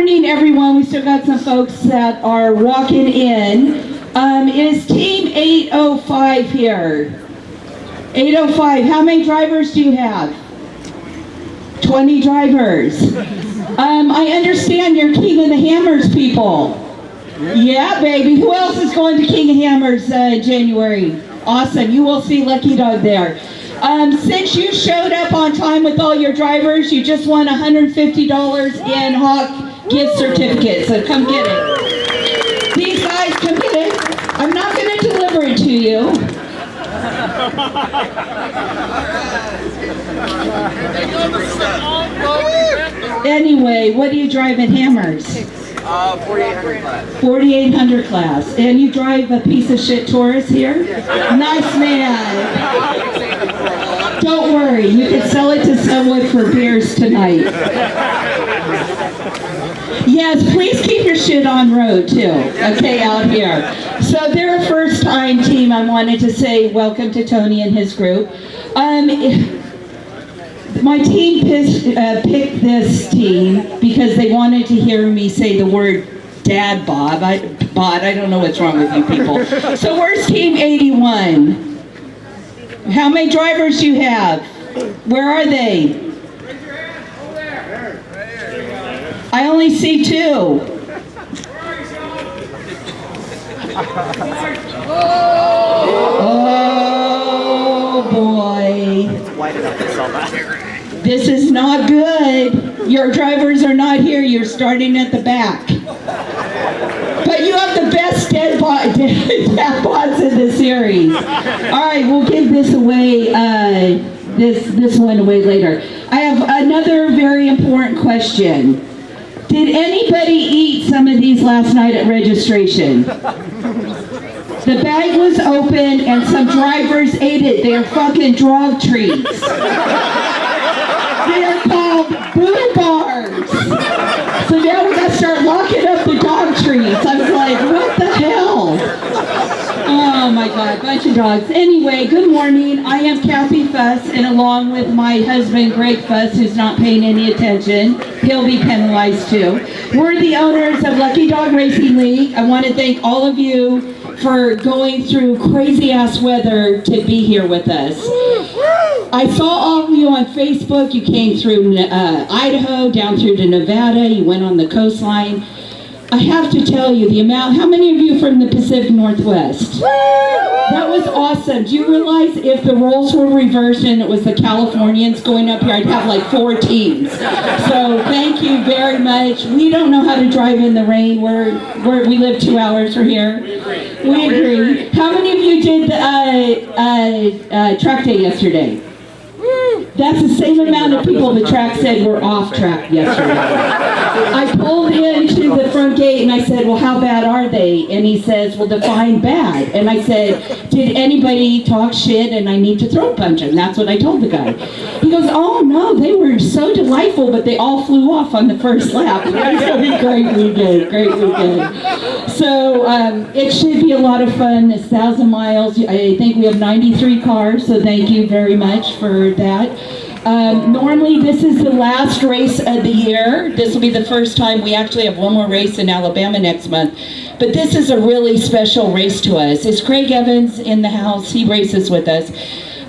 morning, everyone. We still got some folks that are walking in. Is Team 805 here? 805. How many drivers do you have? 20 drivers. I understand you're King of the Hammers people. Yeah, baby. Who else is going to King of Hammers in January? Awesome. You will see Lucky Dog there. Since you showed up on time with all your drivers, you just won $150 in Hawk gift certificates. So come get it. These guys, come get it. I'm not going to deliver it to you. Anyway, what do you drive at Hammers? 4800 class. 4800 class. And you drive a piece of shit Taurus here? Nice man. Don't worry, you can sell it to someone for beers tonight. Yes, please keep your shit on road too, okay, out here. So they're a first-time team. I wanted to say welcome to Tony and his group. My team picked this team because they wanted to hear me say the word dad bod. I don't know what's wrong with you people. So where's Team 81? How many drivers do you have? Where are they? I only see 2. Oh boy. This is not good. Your drivers are not here. You're starting at the back. But you have the best dad bods in the series. All right, we'll give this away, this one away later. I have another very important question. Did anybody eat some of these last night at registration? The bag was open and some drivers ate it. They're fucking dog treats. They're called boo bars. So now we gotta start locking up the dog treats. I was like, what the hell? Oh my God, bunch of dogs. Anyway, good morning. I am Kathy Fuss, and along with my husband, Greg Fuss, who's not paying any attention, he'll be penalized too. We're the owners of Lucky Dog Racing League. I want to thank all of you for going through crazy ass weather to be here with us. I saw all of you on Facebook. You came through Idaho, down through to Nevada. You went on the coastline. I have to tell you the amount. How many of you from the Pacific Northwest? That was awesome. Do you realize if the roles were reversed and it was the Californians going up here, I'd have like 4 teams. So thank you very much. We don't know how to drive in the rain. We live 2 hours from here. We agree. How many of you did the track day yesterday? That's the same amount of people the track said were off track yesterday. I pulled into the front gate and I said, well, how bad are they? And he says, well, define bad. And I said, did anybody talk shit and I need to throat punch him? That's what I told the guy. He goes, oh no, they were so delightful, but they all flew off on the first lap. I said, great weekend. So it should be a lot of fun. It's 1,000 miles. I think we have 93 cars, so thank you very much for that. Normally this is the last race of the year. This will be the first time. We actually have one more race in Alabama next month. But this is a really special race to us. Is Craig Evans in the house? He races with us.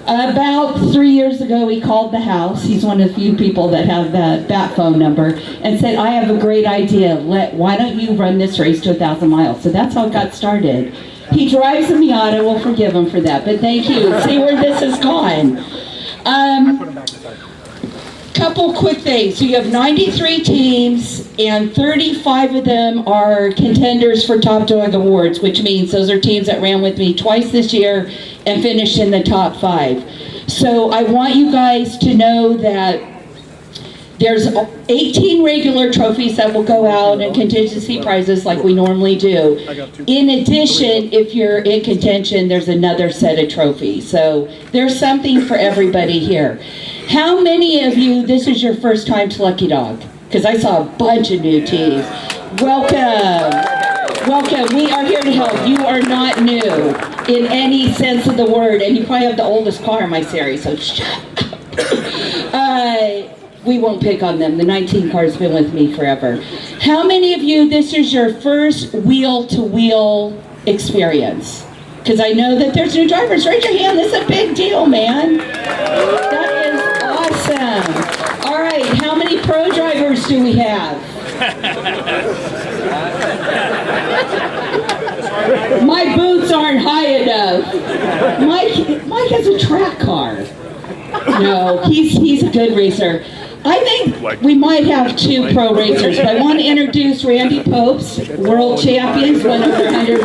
About 3 years ago, he called the house. He's one of the few people that have that phone number, and said, I have a great idea. Why don't you run this race to 1,000 miles? So that's how it got started. He drives a Miata. We'll forgive him for that. But thank you. See where this has gone. Couple quick things. So you have 93 teams and 35 of them are contenders for Top Dog Awards, which means those are teams that ran with me twice this year and finished in the top 5. So I want you guys to know that there's 18 regular trophies that will go out and contingency prizes like we normally do. In addition, if you're in contention, there's another set of trophies. So there's something for everybody here. How many of you, this is your first time to Lucky Dog? Because I saw a bunch of new teams. Welcome. Welcome. We are here to help. You are not new in any sense of the word, and you probably have the oldest car in my series, so shut up. we won't pick on them. The 19 car's been with me forever. How many of you, this is your first wheel-to-wheel experience? Because I know that there's new drivers. Raise your hand. This is a big deal, man. That is awesome. All right, how many pro drivers do we have? My boots aren't high enough. Mike has a track car. No, he's a good racer. I think we might have 2 pro racers, but I want to introduce Randy Popes, world champions, won over 100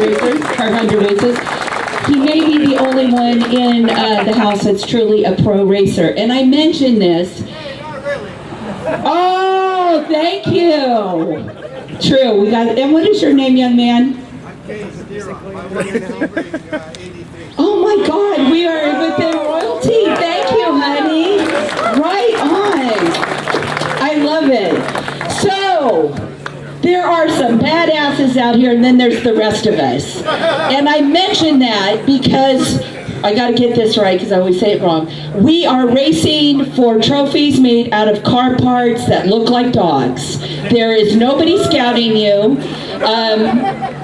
races. He may be the only one in the house that's truly a pro racer. And I mentioned this. Oh, thank you. True, we got. And what is your name, young man? Oh my God, we are within royalty. Thank you, honey. Right on. I love it. So, there are some badasses out here, and then there's the rest of us. And I mention that because, I gotta get this right because I always say it wrong. We are racing for trophies made out of car parts that look like dogs. There is nobody scouting you.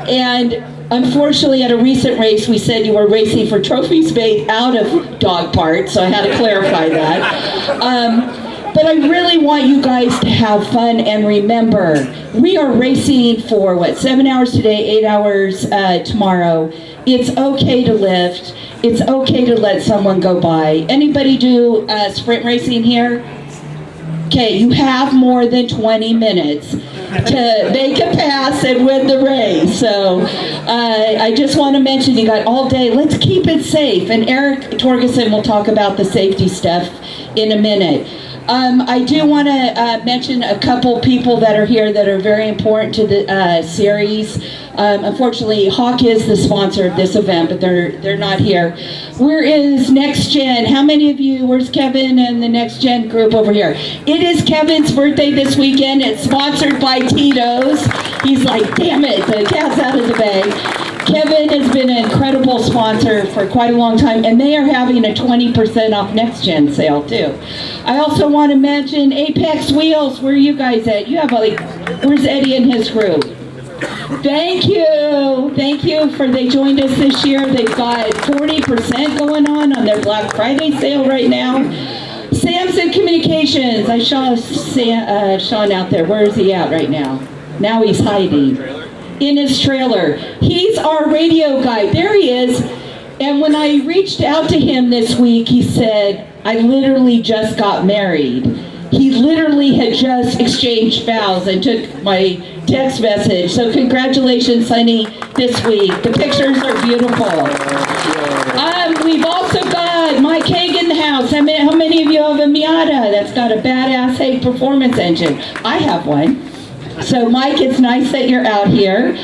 And unfortunately, at a recent race, we said you were racing for trophies made out of dog parts, so I had to clarify that. But I really want you guys to have fun and remember, we are racing for, 7 hours today, 8 hours tomorrow. It's okay to lift. It's okay to let someone go by. Anybody do sprint racing here? Okay, you have more than 20 minutes to make a pass and win the race. So I just want to mention you got all day. Let's keep it safe. And Eric Torgerson will talk about the safety stuff in a minute. I do want to mention a couple people that are here that are very important to the series. Unfortunately, Hawk is the sponsor of this event, but they're not here. Where is Next Gen? How many of you, where's Kevin and the Next Gen group over here? It is Kevin's birthday this weekend. It's sponsored by Tito's. He's like, damn it, the cat's out of the bag. Kevin has been an incredible sponsor for quite a long time, and they are having a 20% off Next Gen sale too. I also want to mention Apex Wheels. Where are you guys at? You have where's Eddie and his group? Thank you for they joined us this year. They've got 40% going on their Black Friday sale right now. Samson Communications. I saw Sean out there. Where is he at right now? Now he's hiding in his trailer. He's our radio guy. There he is. And when I reached out to him this week, he said, I literally just got married. He literally had just exchanged vows and took my text message. So congratulations, Sonny, this week. The pictures are beautiful. We've also got Mike Haig in the house. How many of you have a Miata that's got a badass Haig performance engine? I have one. So Mike, it's nice that you're out here.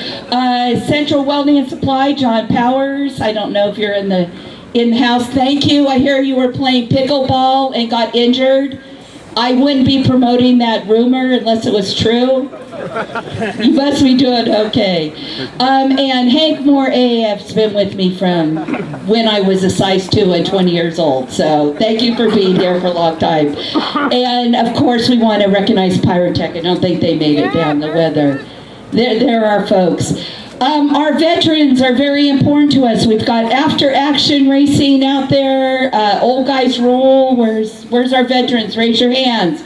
Central Welding and Supply, John Powers. I don't know if you're in the house. Thank you. I hear you were playing pickleball and got injured. I wouldn't be promoting that rumor unless it was true. You must be doing okay. And Hank Moore AAF's been with me from when I was a size 2 and 20 years old. So thank you for being here for a long time. And of course we want to recognize Pyrotech. I don't think they made it down the weather. They're our folks. Our veterans are very important to us. We've got after action racing out there. Old guys rule. Where's our veterans? Raise your hands.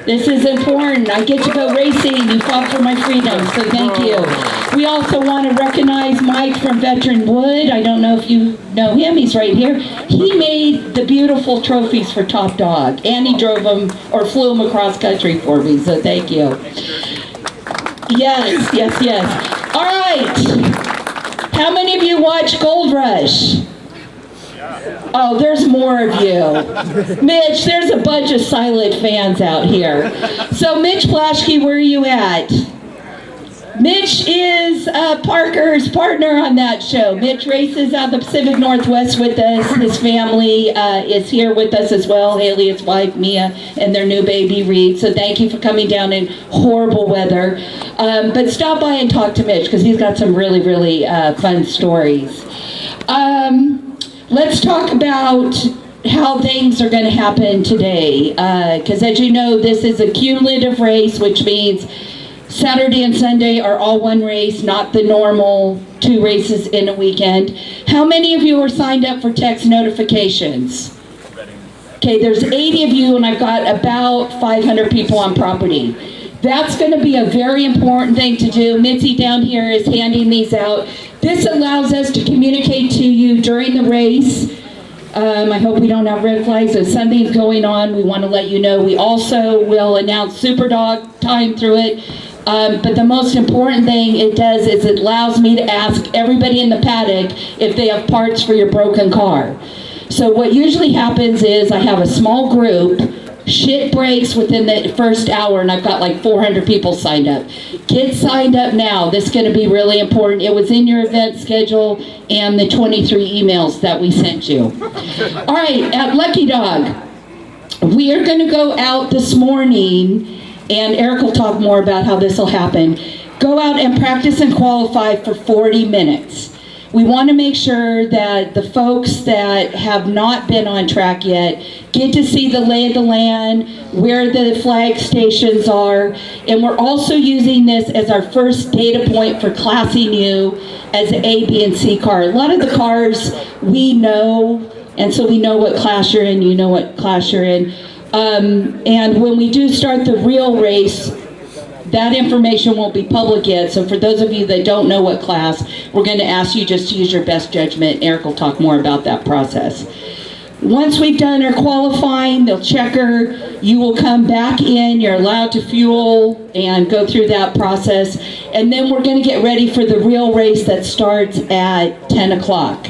This is important. I get to go racing. You fought for my freedom, so thank you. We also want to recognize Mike from Veteran Wood. I don't know if you know him. He's right here. He made the beautiful trophies for Top Dog, and he drove them or flew them across country for me, so thank you. Yes. All right. How many of you watch Gold Rush? Oh, there's more of you. Mitch, there's a bunch of silent fans out here. So Mitch Plaschke, where are you at? Mitch is Parker's partner on that show. Mitch races out the Pacific Northwest with us. His family is here with us as well. Haley, his wife, Mia, and their new baby, Reed. So thank you for coming down in horrible weather. But stop by and talk to Mitch because he's got some really, really fun stories. Let's talk about how things are going to happen today. Because as you know, this is a cumulative race, which means Saturday and Sunday are all one race, not the normal 2 races in a weekend. How many of you are signed up for text notifications? Okay, there's 80 of you, and I've got about 500 people on property. That's going to be a very important thing to do. Mitzi down here is handing these out. This allows us to communicate to you during the race. I hope we don't have red flags. If something's going on, we want to let you know. We also will announce Super Dog time through it. But the most important thing it does is it allows me to ask everybody in the paddock if they have parts for your broken car. So what usually happens is I have a small group, shit breaks within the first hour, and I've got like 400 people signed up. Get signed up now. This is going to be really important. It was in your event schedule and the 23 emails that we sent you. All right, at Lucky Dog, we are going to go out this morning, and Eric will talk more about how this will happen. Go out and practice and qualify for 40 minutes. We want to make sure that the folks that have not been on track yet get to see the lay of the land, where the flag stations are, and we're also using this as our first data point for classing you as an A, B, and C car. A lot of the cars we know, and so we know what class you're in, you know what class you're in. And when we do start the real race, that information won't be public yet, so for those of you that don't know what class, we're going to ask you just to use your best judgment. Eric will talk more about that process. Once we've done our qualifying, they'll checker, you will come back in, you're allowed to fuel and go through that process, and then we're going to get ready for the real race that starts at 10 o'clock.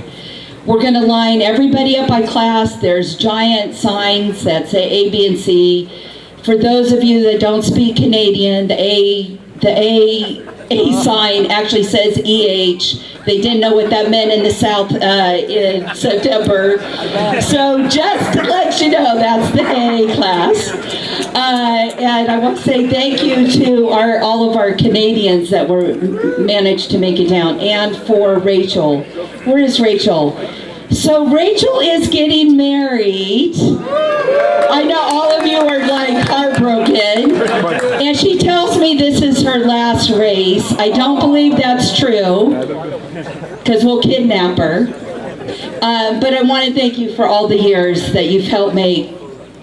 We're going to line everybody up by class. There's giant signs that say A, B, and C. For those of you that don't speak Canadian, the A sign actually says EH. They didn't know what that meant in the South in September. So just to let you know, that's the A class. And I want to say thank you to all of our Canadians that managed to make it down, and for Rachel. Where is Rachel? So Rachel is getting married. I know all of you are like heartbroken. And she tells me this is her last race. I don't believe that's true, because we'll kidnap her. But I want to thank you for all the years that you've helped me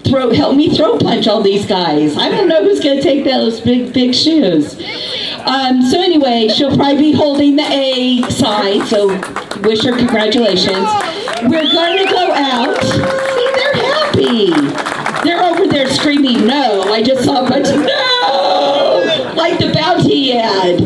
throw punch all these guys. I don't know who's going to take those big shoes. So anyway, she'll probably be holding the A sign, so wish her congratulations. We're going to go out. See, they're happy. They're over there screaming no. I just saw a bunch of no, like the bounty ad.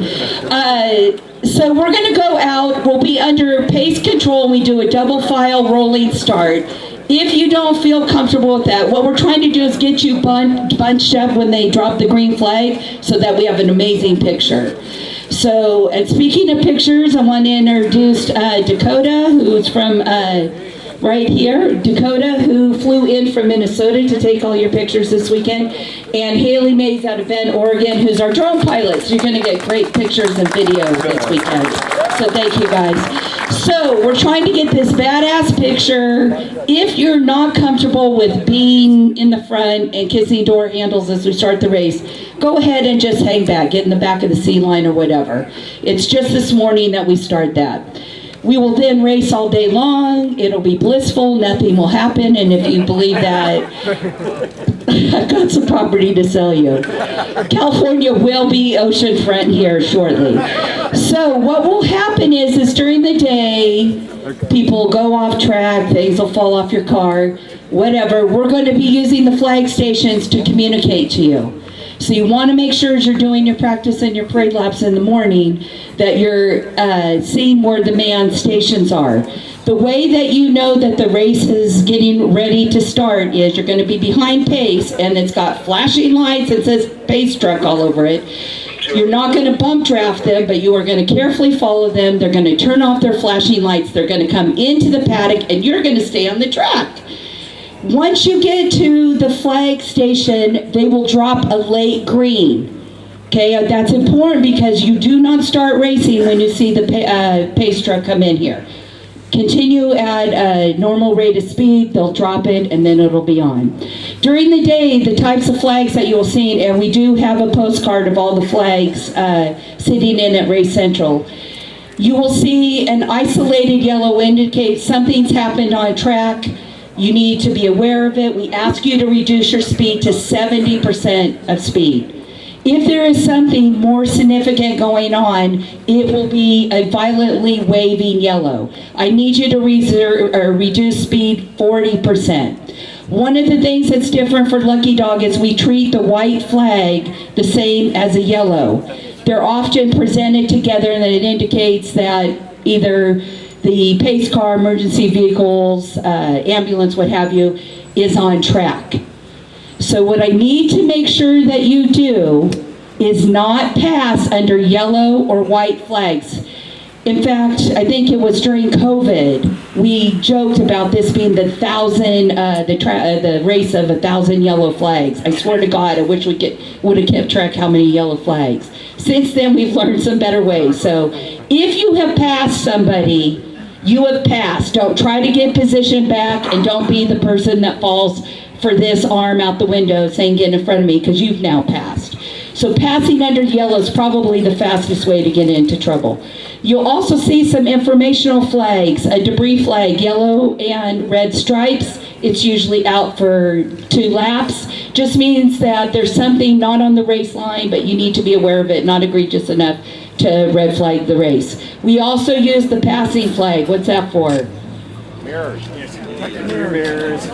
So we're going to go out. We'll be under pace control. We do a double file rolling start. If you don't feel comfortable with that, what we're trying to do is get you bunched up when they drop the green flag so that we have an amazing picture. So, and speaking of pictures, I want to introduce Dakota, who's from right here. Dakota, who flew in from Minnesota to take all your pictures this weekend. And Haley Mays out of Bend, Oregon, who's our drone pilot. So you're going to get great pictures and videos this weekend. So thank you guys. So we're trying to get this badass picture. If you're not comfortable with being in the front and kissing door handles as we start the race, go ahead and just hang back, get in the back of the C line or whatever. It's just this morning that we start that. We will then race all day long. It'll be blissful. Nothing will happen. And if you believe that, I've got some property to sell you. California will be oceanfront here shortly. So what will happen is during the day, people go off track, things will fall off your car, whatever. We're going to be using the flag stations to communicate to you. So you want to make sure as you're doing your practice and your parade laps in the morning that you're seeing where the manned stations are. The way that you know that the race is getting ready to start is you're going to be behind pace, and it's got flashing lights and says pace truck all over it. You're not going to bump draft them, but you are going to carefully follow them. They're going to turn off their flashing lights. They're going to come into the paddock, and you're going to stay on the track. Once you get to the flag station, they will drop a late green. Okay, that's important because you do not start racing when you see the pace truck come in here. Continue at a normal rate of speed, they'll drop it, and then it'll be on. During the day, the types of flags that you'll see, and we do have a postcard of all the flags sitting in at Race Central. You will see an isolated yellow indicate something's happened on a track. You need to be aware of it. We ask you to reduce your speed to 70% of speed. If there is something more significant going on, it will be a violently waving yellow. I need you to reduce speed 40%. One of the things that's different for Lucky Dog is we treat the white flag the same as a yellow. They're often presented together, and it indicates that either the pace car, emergency vehicles, ambulance, what have you, is on track. So what I need to make sure that you do is not pass under yellow or white flags. In fact, I think it was during COVID, we joked about this being the race of 1,000 yellow flags. I swear to God, I wish we would have kept track how many yellow flags. Since then, we've learned some better ways. So if you have passed somebody, you have passed. Don't try to get position back, and don't be the person that falls for this arm out the window saying, get in front of me, because you've now passed. So passing under yellow is probably the fastest way to get into trouble. You'll also see some informational flags, a debris flag, yellow and red stripes. It's usually out for 2 laps. Just means that there's something not on the race line, but you need to be aware of it, not egregious enough to red flag the race. We also use the passing flag. What's that for? Mirrors. Mirrors.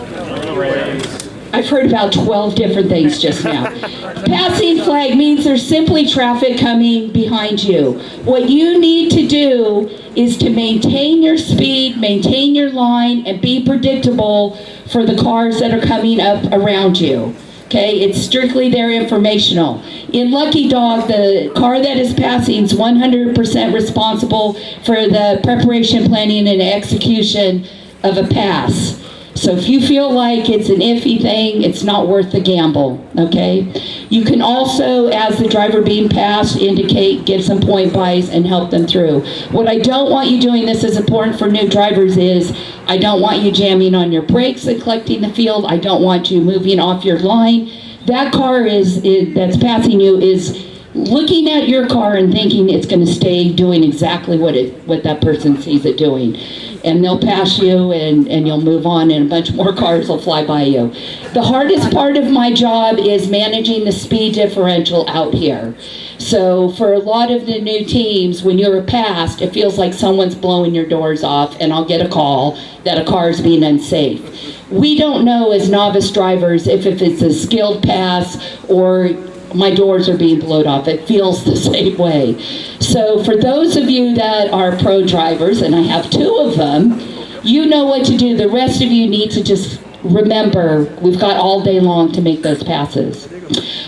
I've heard about 12 different things just now. Passing flag means there's simply traffic coming behind you. What you need to do is to maintain your speed, maintain your line, and be predictable for the cars that are coming up around you. Okay, it's strictly there informational. In Lucky Dog, the car that is passing is 100% responsible for the preparation, planning, and execution of a pass. So if you feel like it's an iffy thing, it's not worth the gamble, okay? You can also, as the driver being passed, indicate, give some point bys, and help them through. What I don't want you doing, this is important for new drivers, is I don't want you jamming on your brakes and collecting the field. I don't want you moving off your line. That car that's passing you is looking at your car and thinking it's going to stay doing exactly what that person sees it doing. And they'll pass you, and you'll move on, and a bunch more cars will fly by you. The hardest part of my job is managing the speed differential out here. So for a lot of the new teams, when you're passed, it feels like someone's blowing your doors off, and I'll get a call that a car is being unsafe. We don't know as novice drivers if it's a skilled pass or my doors are being blown off. It feels the same way. So for those of you that are pro drivers, and I have 2 of them, you know what to do. The rest of you need to just remember, we've got all day long to make those passes.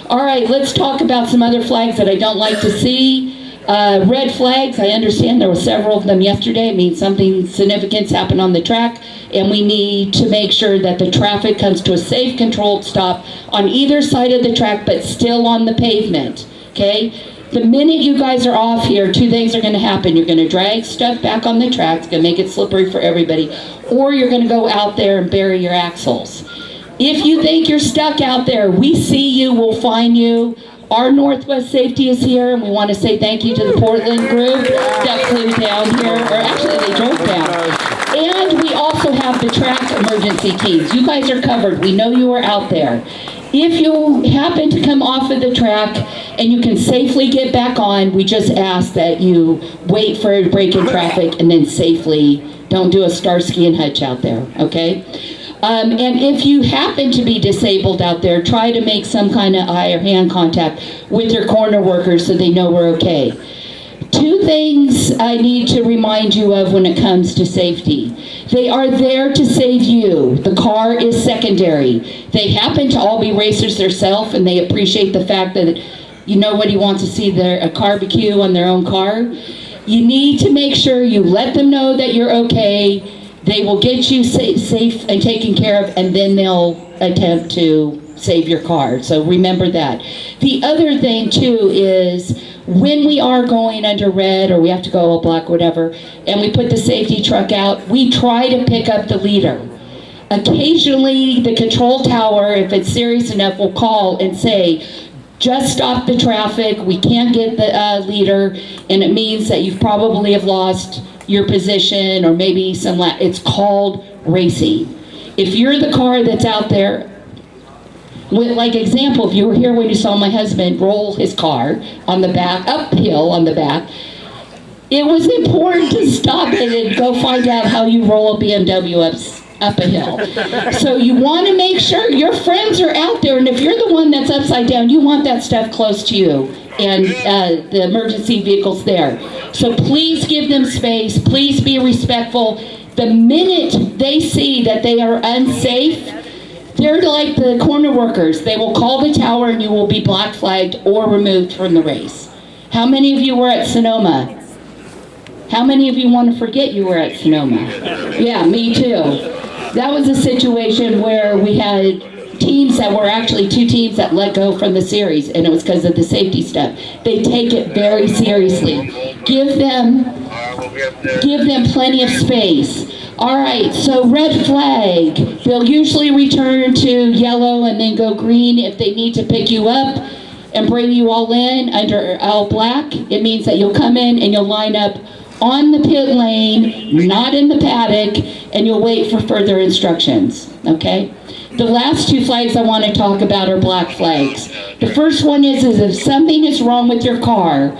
All right, let's talk about some other flags that I don't like to see. Red flags, I understand there were several of them yesterday. It means something significant happened on the track, and we need to make sure that the traffic comes to a safe, controlled stop on either side of the track, but still on the pavement, okay? The minute you guys are off here, 2 things are going to happen. You're going to drag stuff back on the track. It's going to make it slippery for everybody. Or you're going to go out there and bury your axles. If you think you're stuck out there, we see you, we'll find you. Our Northwest Safety is here, and we want to say thank you to the Portland group that flew down here, or actually they drove down. And we also have the track emergency teams. You guys are covered. We know you are out there. If you happen to come off of the track and you can safely get back on, we just ask that you wait for a break in traffic and then safely, don't do a Starsky and Hutch out there, okay? And if you happen to be disabled out there, try to make some kind of eye or hand contact with your corner workers so they know we're okay. 2 things I need to remind you of when it comes to safety. They are there to save you. The car is secondary. They happen to all be racers themselves, and they appreciate the fact that nobody wants to see a barbecue on their own car. You need to make sure you let them know that you're okay. They will get you safe and taken care of, and then they'll attempt to save your car. So remember that. The other thing, too, is when we are going under red or we have to go all black, whatever, and we put the safety truck out, we try to pick up the leader. Occasionally, the control tower, if it's serious enough, will call and say, just stop the traffic, we can't get the leader, and it means that you probably have lost your position or maybe some, it's called racing. If you're the car that's out there, like example, if you were here when you saw my husband roll his car on the back, uphill on the back, it was important to stop it and go find out how you roll a BMW up a hill. So you want to make sure your friends are out there, and if you're the one that's upside down, you want that stuff close to you and the emergency vehicles there. So please give them space, please be respectful. The minute they see that they are unsafe, they're like the corner workers. They will call the tower and you will be black flagged or removed from the race. How many of you were at Sonoma? How many of you want to forget you were at Sonoma? Yeah, me too. That was a situation where we had teams that were actually 2 teams that let go from the series, and it was because of the safety stuff. They take it very seriously. Give them plenty of space. All right, so red flag. They'll usually return to yellow and then go green if they need to pick you up and bring you all in under all black. It means that you'll come in and you'll line up on the pit lane, not in the paddock, and you'll wait for further instructions, okay? The last 2 flags I want to talk about are black flags. The first one is if something is wrong with your car,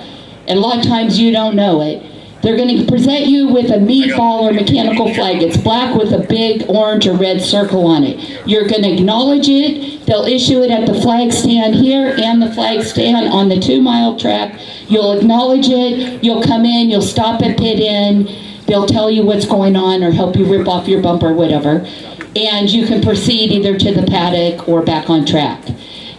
and a lot of times you don't know it, they're going to present you with a meatball or mechanical flag. It's black with a big orange or red circle on it. You're going to acknowledge it. They'll issue it at the flag stand here and the flag stand on the 2-mile track. You'll acknowledge it. You'll come in. You'll stop at pit in. They'll tell you what's going on or help you rip off your bumper, whatever. And you can proceed either to the paddock or back on track.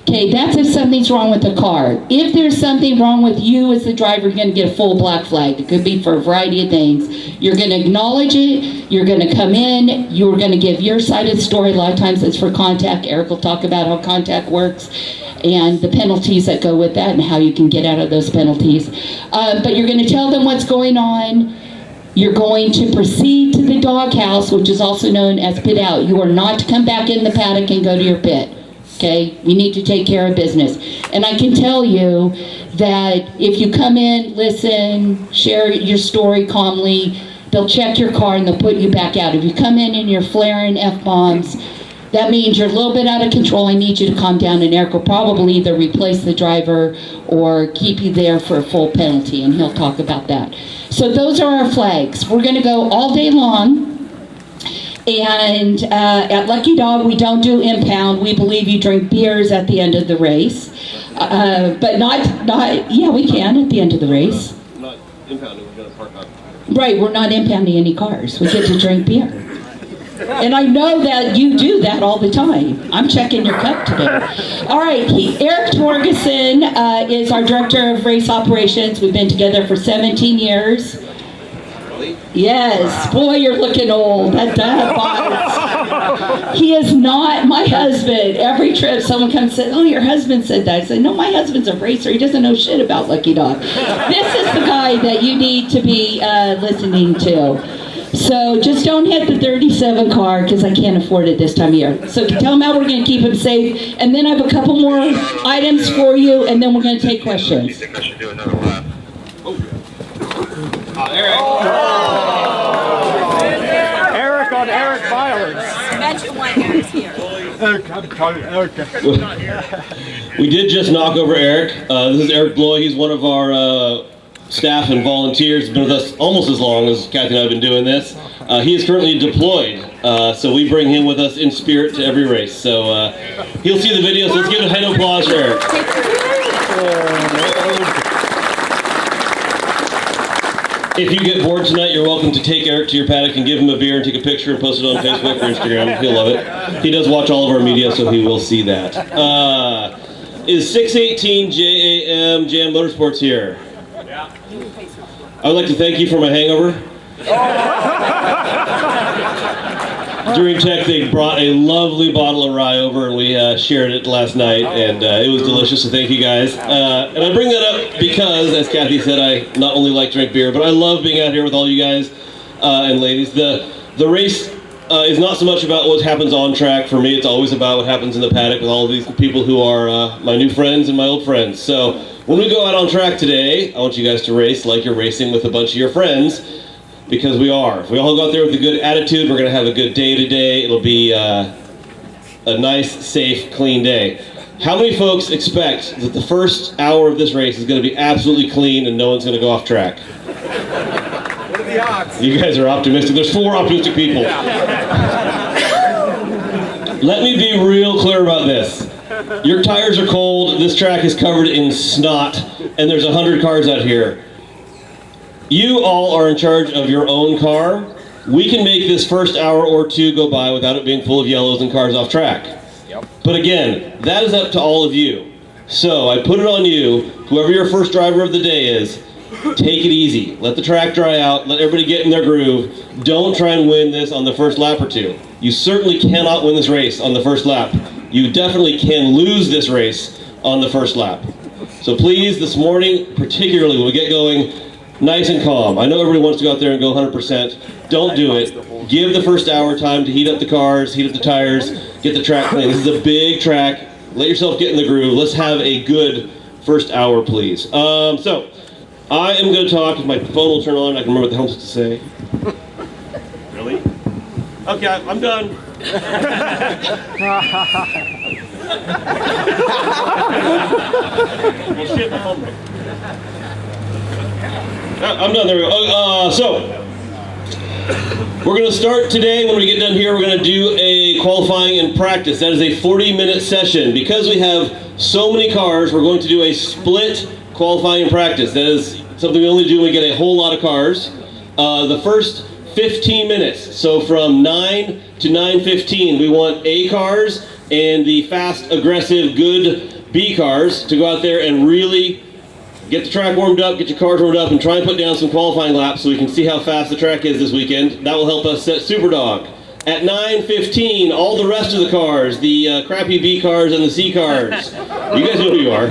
Okay, that's if something's wrong with the car. If there's something wrong with you as the driver, you're going to get a full black flag. It could be for a variety of things. You're going to acknowledge it. You're going to come in. You're going to give your side of the story. A lot of times it's for contact. Eric will talk about how contact works and the penalties that go with that and how you can get out of those penalties. But you're going to tell them what's going on. You're going to proceed to the doghouse, which is also known as pit out. You are not to come back in the paddock and go to your pit. Okay, you need to take care of business. And I can tell you that if you come in, listen, share your story calmly, they'll check your car and they'll put you back out. If you come in and you're flaring F-bombs, that means you're a little bit out of control. I need you to calm down, and Eric will probably either replace the driver or keep you there for a full penalty, and he'll talk about that. So those are our flags. We're going to go all day long. And at Lucky Dog, we don't do impound. We believe you drink beers at the end of the race. But not, yeah, we can at the end of the race. Not impounding, we're going to park up. Right, we're not impounding any cars. We get to drink beer. And I know that you do that all the time. I'm checking your cup today. All right, Eric Torgerson is our Director of Race Operations. We've been together for 17 years. Yes, boy, you're looking old. That bites. He is not my husband. Every trip, someone comes and says, "Oh, your husband said that." I say, "No, my husband's a racer. He doesn't know shit about Lucky Dog." This is the guy that you need to be listening to. So just don't hit the 37 car because I can't afford it this time of year. So tell him how we're going to keep him safe. And then I have a couple more items for you, and then we're going to take questions. You think I should do another lap? Eric on Eric violence. Mention why Eric's here. We did just knock over Eric. This is Eric Bloy. He's one of our staff and volunteers. He's been with us almost as long as Kathy and I have been doing this. He is currently deployed, so we bring him with us in spirit to every race. So he'll see the video, so let's give a hand of applause for Eric. If you get bored tonight, you're welcome to take Eric to your paddock and give him a beer and take a picture and post it on Facebook or Instagram. He'll love it. He does watch all of our media, so he will see that. Is 618 JAM Motorsports here? Yeah. I would like to thank you for my hangover. During tech, they brought a lovely bottle of rye over, and we shared it last night, and it was delicious, so thank you guys. And I bring that up because, as Kathy said, I not only like to drink beer, but I love being out here with all you guys and ladies. The race is not so much about what happens on track. For me, it's always about what happens in the paddock with all of these people who are my new friends and my old friends. So when we go out on track today, I want you guys to race like you're racing with a bunch of your friends, because we are. If we all go out there with a good attitude, we're going to have a good day today. It'll be a nice, safe, clean day. How many folks expect that the first hour of this race is going to be absolutely clean and no one's going to go off track? What are the odds? You guys are optimistic. There's 4 optimistic people. Let me be real clear about this. Your tires are cold, this track is covered in snot, and there's 100 cars out here. You all are in charge of your own car. We can make this first hour or 2 go by without it being full of yellows and cars off track. Yep. But again, that is up to all of you. So I put it on you, whoever your first driver of the day is, take it easy. Let the track dry out, let everybody get in their groove. Don't try and win this on the first lap or 2. You certainly cannot win this race on the first lap. You definitely can lose this race on the first lap. So please, this morning, particularly when we get going, nice and calm. I know everybody wants to go out there and go 100%. Don't do it. Give the first hour time to heat up the cars, heat up the tires, get the track clean. This is a big track. Let yourself get in the groove. Let's have a good first hour, please. So, I am going to talk. If my phone will turn on, I can remember what the hell I'm supposed to say. Really? Okay, I'm done. Well, shit, my phone. I'm done, there we go. So, we're going to start today. When we get done here, we're going to do a qualifying and practice. That is a 40-minute session. Because we have so many cars, we're going to do a split qualifying and practice. That is something we only do when we get a whole lot of cars. The first 15 minutes, so from 9 to 9:15, we want A cars and the fast, aggressive, good B cars to go out there and really get the track warmed up, get your cars warmed up, and try and put down some qualifying laps so we can see how fast the track is this weekend. That will help us set Superdog. At 9:15, all the rest of the cars, the crappy B cars and the C cars, you guys know who you are.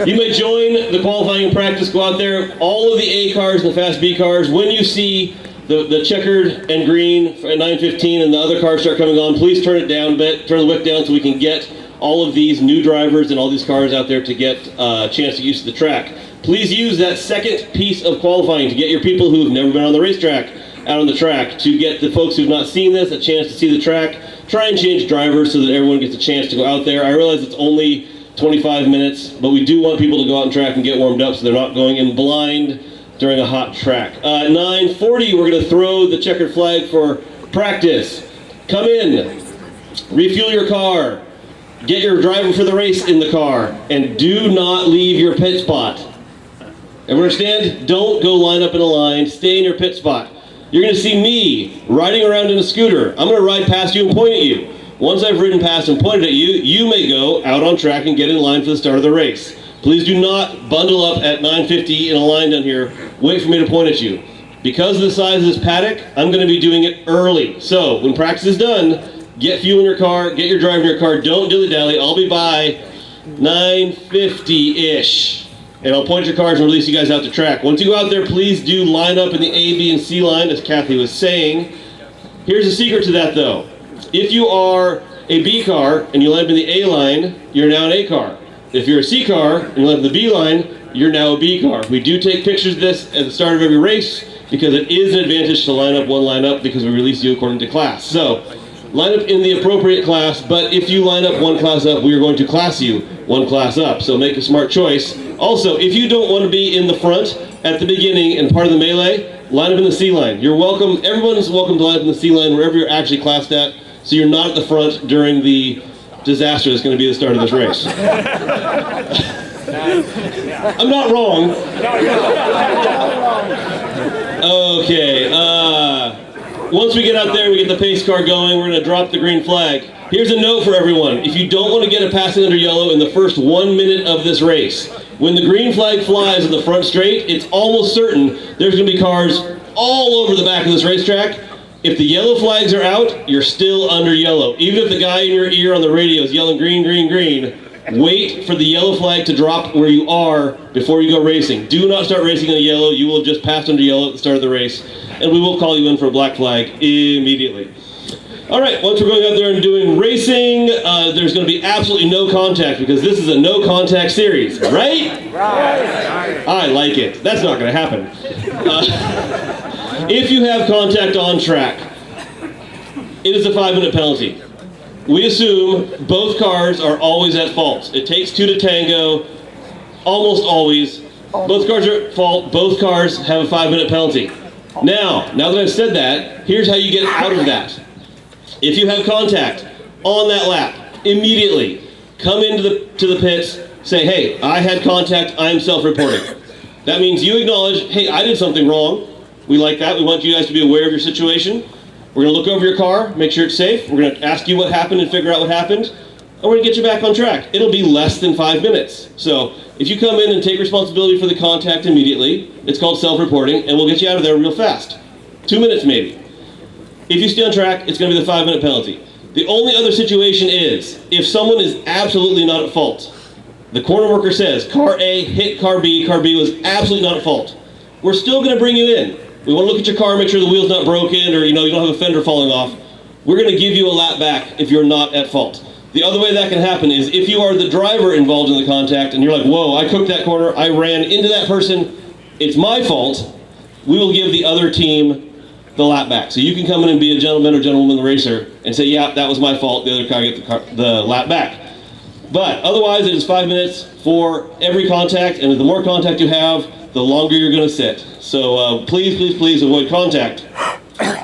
You may join the qualifying practice, go out there, all of the A cars and the fast B cars. When you see the checkered and green at 9:15 and the other cars start coming on, please turn it down a bit, turn the wick down so we can get all of these new drivers and all these cars out there to get a chance to use the track. Please use that second piece of qualifying to get your people who've never been on the racetrack out on the track, to get the folks who've not seen this a chance to see the track. Try and change drivers so that everyone gets a chance to go out there. I realize it's only 25 minutes, but we do want people to go out on track and get warmed up so they're not going in blind during a hot track. 9:40, we're going to throw the checkered flag for practice. Come in, refuel your car, get your driver for the race in the car, and do not leave your pit spot. Everyone understand? Don't go line up in a line, stay in your pit spot. You're going to see me riding around in a scooter. I'm going to ride past you and point at you. Once I've ridden past and pointed at you, you may go out on track and get in line for the start of the race. Please do not bundle up at 9:50 in a line down here. Wait for me to point at you. Because of the size of this paddock, I'm going to be doing it early. So when practice is done, get fuel in your car, get your driver in your car, don't dilly-dally. I'll be by 9:50-ish. And I'll point your cars and release you guys out to track. Once you go out there, please do line up in the A, B, and C line, as Kathy was saying. Here's a secret to that, though. If you are a B car and you line up in the A line, you're now an A car. If you're a C car and you line up in the B line, you're now a B car. We do take pictures of this at the start of every race because it is an advantage to line up one line up because we release you according to class. So, line up in the appropriate class, but if you line up one class up, we are going to class you one class up. So make a smart choice. Also, if you don't want to be in the front at the beginning and part of the melee, line up in the C line. You're welcome, everyone's welcome to line up in the C line wherever you're actually classed at, so you're not at the front during the disaster that's going to be the start of this race. I'm not wrong. Okay, once we get out there, we get the pace car going, we're going to drop the green flag. Here's a note for everyone. If you don't want to get a passing under yellow in the first 1 minute of this race, when the green flag flies in the front straight, it's almost certain there's going to be cars all over the back of this racetrack, If the yellow flags are out, you're still under yellow. Even if the guy in your ear on the radio is yelling green, green, green, wait for the yellow flag to drop where you are before you go racing. Do not start racing in a yellow. You will just pass under yellow at the start of the race, and we will call you in for a black flag immediately. All right, once we're going out there and doing racing, there's going to be absolutely no contact because this is a no contact series, right? Right. I like it. That's not going to happen. If you have contact on track, it is a 5-minute penalty. We assume both cars are always at fault. It takes 2 to tango, almost always. Both cars are at fault. Both cars have a 5-minute penalty. Now that I've said that, here's how you get out of that. If you have contact on that lap, immediately come into the pits, say, hey, I had contact, I'm self-reporting. That means you acknowledge, hey, I did something wrong. We like that. We want you guys to be aware of your situation. We're going to look over your car, make sure it's safe. We're going to ask you what happened and figure out what happened. And we're going to get you back on track. It'll be less than 5 minutes. So if you come in and take responsibility for the contact immediately, it's called self-reporting, and we'll get you out of there real fast. 2 minutes maybe. If you stay on track, it's going to be the 5-minute penalty. The only other situation is if someone is absolutely not at fault. The corner worker says, car A hit car B was absolutely not at fault. We're still going to bring you in. We want to look at your car, make sure the wheel's not broken or you don't have a fender falling off. We're going to give you a lap back if you're not at fault. The other way that can happen is if you are the driver involved in the contact and you're like, whoa, I cooked that corner, I ran into that person, it's my fault, we will give the other team the lap back. So you can come in and be a gentleman or gentlewoman racer and say, yeah, that was my fault, the other car get the lap back. But otherwise, it is 5 minutes for every contact, and the more contact you have, the longer you're going to sit. So please, please, please avoid contact.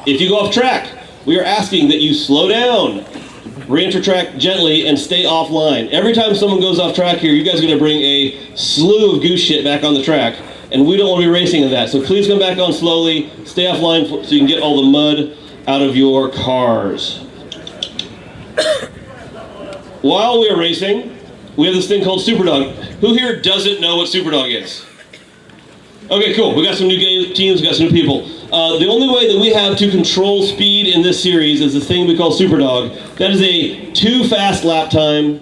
If you go off track, we are asking that you slow down, re-enter track gently, and stay offline. Every time someone goes off track here, you guys are going to bring a slew of goose shit back on the track, and we don't want to be racing in that. So please come back on slowly, stay offline so you can get all the mud out of your cars. While we are racing, we have this thing called Superdog. Who here doesn't know what Superdog is? Okay, cool. We got some new teams, we got some new people. The only way that we have to control speed in this series is this thing we call Superdog. That is a 2 fast lap time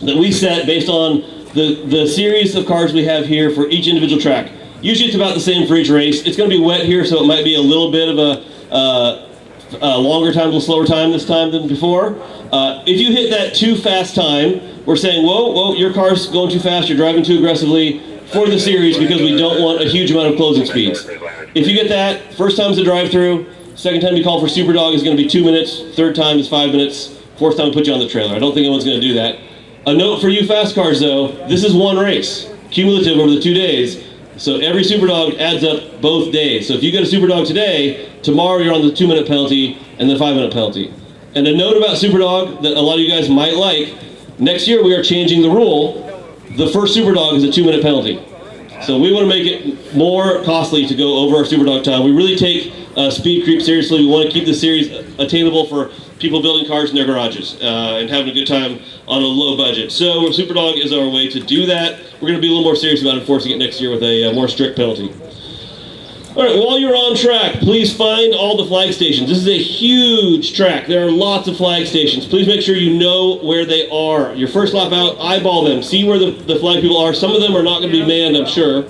that we set based on the series of cars we have here for each individual track. Usually it's about the same for each race. It's going to be wet here, so it might be a little bit of a longer time, a little slower time this time than before. If you hit that 2 fast time, we're saying, whoa, your car's going too fast, you're driving too aggressively for the series because we don't want a huge amount of closing speeds. If you get that, first time's a drive-through, second time you call for Superdog is going to be 2 minutes, third time is 5 minutes, fourth time we put you on the trailer. I don't think anyone's going to do that. A note for you fast cars though, this is one race, cumulative over the 2 days, so every Superdog adds up both days. So if you get a Superdog today, tomorrow you're on the 2-minute penalty and the 5-minute penalty. And a note about Superdog that a lot of you guys might like, next year we are changing the rule. The first Superdog is a 2-minute penalty. So we want to make it more costly to go over our Superdog time. We really take speed creep seriously. We want to keep the series attainable for people building cars in their garages and having a good time on a low budget. So Superdog is our way to do that. We're going to be a little more serious about enforcing it next year with a more strict penalty. All right, while you're on track, please find all the flag stations. This is a huge track. There are lots of flag stations. Please make sure you know where they are. Your first lap out, eyeball them. See where the flag people are. Some of them are not going to be manned, I'm sure.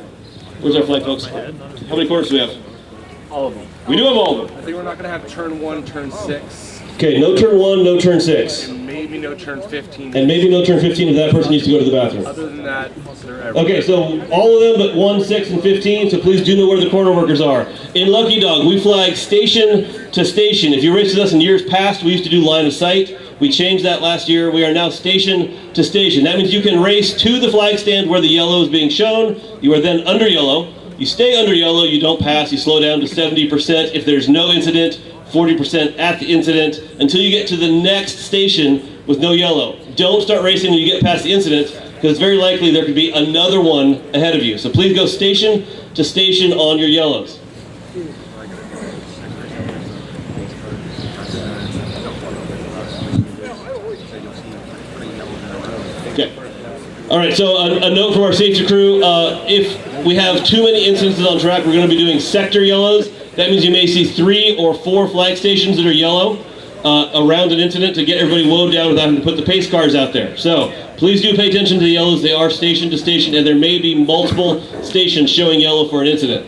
Where's our flag folks? How many corners do we have? All of them. We do have all of them. I think we're not going to have turn 1, turn 6. Okay, no turn 1, no turn 6. And maybe no turn 15. And maybe no turn 15 if that person needs to go to the bathroom. Other than that, they're everywhere. Okay, so all of them but 1, 6, and 15, so please do know where the corner workers are. In Lucky Dog, we flag station to station. If you raced with us in years past, we used to do line of sight. We changed that last year. We are now station to station. That means you can race to the flag stand where the yellow is being shown. You are then under yellow. You stay under yellow, you don't pass, you slow down to 70% if there's no incident, 40% at the incident, until you get to the next station with no yellow. Don't start racing when you get past the incident, because it's very likely there could be another one ahead of you. So please go station to station on your yellows. Okay. All right, so a note from our safety crew, if we have too many instances on track, we're going to be doing sector yellows. That means you may see 3 or 4 flag stations that are yellow around an incident to get everybody woed down without having to put the pace cars out there. So please do pay attention to the yellows. They are station to station, and there may be multiple stations showing yellow for an incident.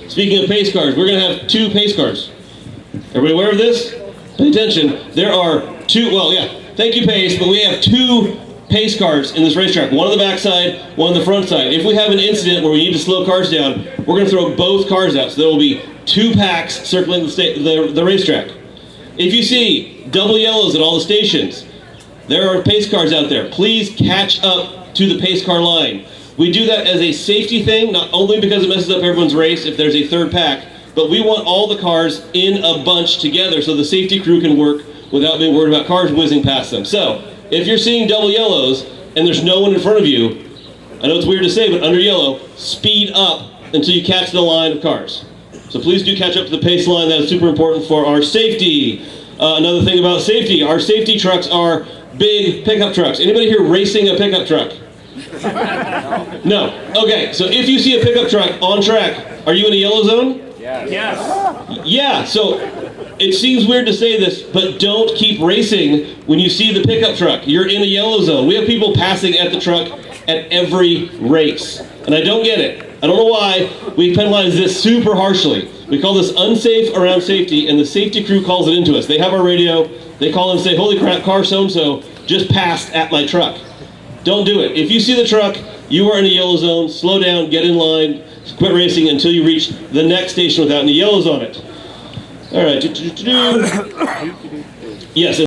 Speaking of pace cars, we're going to have 2 pace cars. Everybody aware of this? Pay attention. There are 2, thank you, Pace, but we have 2 pace cars in this racetrack. One on the back side, one on the front side. If we have an incident where we need to slow cars down, we're going to throw both cars out. So there will be 2 packs circling the racetrack. If you see double yellows at all the stations, there are pace cars out there. Please catch up to the pace car line. We do that as a safety thing, not only because it messes up everyone's race if there's a 3rd pack, but we want all the cars in a bunch together so the safety crew can work without being worried about cars whizzing past them. So, if you're seeing double yellows and there's no one in front of you, I know it's weird to say, but under yellow, speed up until you catch the line of cars. So please do catch up to the pace line. That is super important for our safety. Another thing about safety, our safety trucks are big pickup trucks. Anybody here racing a pickup truck? No. Okay, so if you see a pickup truck on track, are you in a yellow zone? Yes. Yeah, so it seems weird to say this, but don't keep racing when you see the pickup truck. You're in a yellow zone. We have people passing at the truck at every race, and I don't get it. I don't know why we penalize this super harshly. We call this unsafe around safety, and the safety crew calls it into us. They have our radio. They call and say, holy crap, car so-and-so just passed at my truck. Don't do it. If you see the truck, you are in a yellow zone. Slow down, get in line, quit racing until you reach the next station without any yellows on it. All right. Yes.